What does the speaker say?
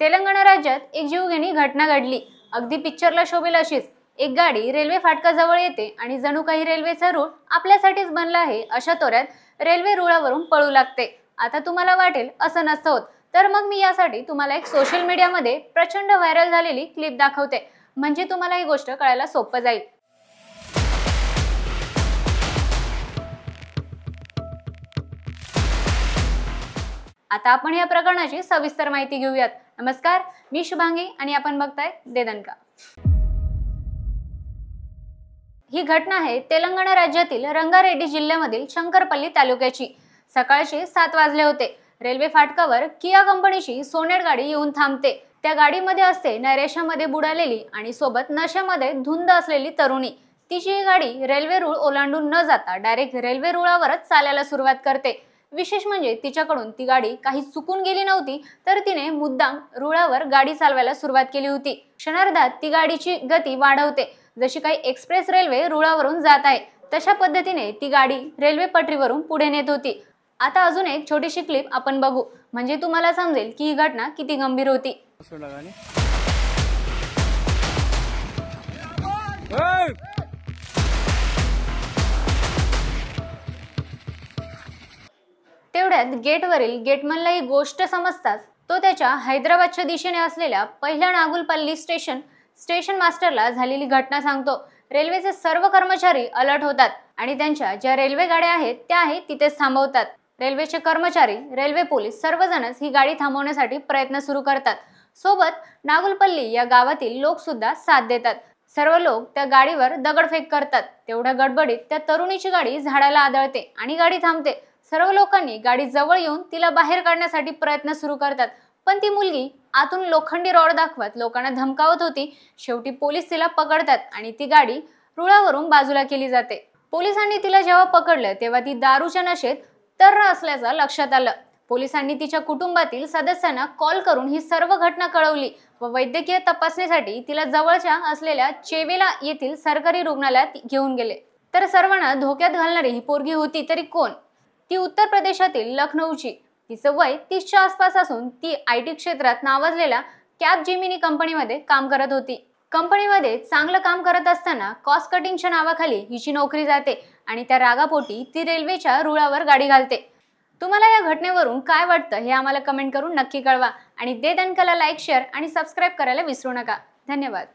तेलंगणा राज्यात एक जीवघेणी घटना घडली। अगदी पिक्चरला शोभेल अशीच एक गाडी रेल्वे फाटकाजवळ येते आणि जणू काही रेल्वेचा रूळ आपल्यासाठीच बनला आहे अशा तोऱ्यात रेल्वे रुळावरून पळू लागते। आता तुम्हाला वाटेल असं नसतं होत, तर मग मी यासाठी तुम्हाला एक सोशल मीडियामध्ये प्रचंड व्हायरल झालेली क्लिप दाखवते, म्हणजे तुम्हाला ही गोष्ट कळायला सोपं जाईल। आता आपण या प्रकरणाची सविस्तर माहिती घेऊयात। नमस्कार, मी शुभांगी आणि आपण बघताय दे दणका। ही घटना आहे तेलंगणा राज्यातील रंगारेड्डी जिल्ह्यामधील शंकरपल्ली तालुक्याची। सकाळचे 7 वाजले होते। रेल्वे फाटकावर किया कंपनीची सोनेट गाडी येऊन थांबते। त्या गाडीमध्ये असते नैराश्यामध्ये बुडालेली आणि सोबत नशेमध्ये धुंद असलेली तरुणी। तिची ही गाडी रेल्वे रूळ ओलांडून न जाता डायरेक्ट रेल्वे रुळावरच चालायला सुरुवात करते। विशेष म्हणजे तिच्याकडून ती गाडी काही चुकून गेली नव्हती, तर तिने मुद्दाम रुळावर गाडी चालवायला सुरुवात केली होती। क्षणार्धात ती गाडीची गती वाढवते, जशी काही एक्सप्रेस रेल्वे रुळावरून जात आहे तशा पद्धतीने ती गाडी रेल्वे पटरीवरून पुढे नेत होती। आता अजून एक छोटीशी क्लिप आपण बघू, म्हणजे तुम्हाला समजेल की ही घटना किती गंभीर होती। तेवढ्यात गेटवरील गेटमनला ही गोष्ट समजताच तो त्याच्या हैदराबादच्या दिशेने असलेल्या पहिल्या नागुलपल्ली स्टेशन मास्टरला झालेली घटना सांगतो। रेल्वेचे सर्व कर्मचारी अलर्ट होतात आणि त्यांच्या ज्या रेल्वे गाड्या आहेत त्या तिथेच थांबवतात। रेल्वेचे कर्मचारी, रेल्वे पोलीस सर्वजणच ही गाडी थांबवण्यासाठी प्रयत्न सुरू करतात। सोबत नागुलपल्ली या गावातील लोक सुद्धा साथ देतात। सर्व लोक त्या गाडीवर दगडफेक करतात। तेवढ्या गडबडीत त्या तरुणीची गाडी झाडाला आदळते आणि गाडी थांबते। सर्व लोकांनी गाडी जवळ येऊन तिला बाहेर काढण्यासाठी प्रयत्न सुरू करतात, पण ती मुलगी आतून लोखंडी रॉड दाखवत लोकांना धमकावत होती। शेवटी पोलीस तिला पकडतात आणि ती गाडी रुळावरून बाजूला केली जाते। पोलिसांनी तिला जेव्हा पकडलं तेव्हा ती दारूच्या नशेत तर असल्याचं लक्षात आलं। पोलिसांनी तिच्या कुटुंबातील सदस्यांना कॉल करून ही सर्व घटना कळवली व वैद्यकीय तपासणीसाठी तिला जवळच्या असलेल्या चेवेला येथील सरकारी रुग्णालयात घेऊन गेले। तर सर्वांना धोक्यात घालणारी ही पोरगी होती तरी कोण? ती उत्तर प्रदेशातील लखनौची। तिचं वय 30च्या आसपास असून ती IT क्षेत्रात नावाजलेल्या कॅपजेमिनी कंपनीमध्ये काम करत होती। कंपनीमध्ये चांगलं काम करत असताना कॉस्ट कटिंगच्या नावाखाली हिची नोकरी जाते आणि त्या रागापोटी ती रेल्वेच्या रुळावर गाडी घालते। तुम्हाला या घटनेवरून काय वाटतं हे आम्हाला कमेंट करून नक्की कळवा आणि दे दणकाला लाईक, शेअर आणि सबस्क्राईब करायला विसरू नका। धन्यवाद।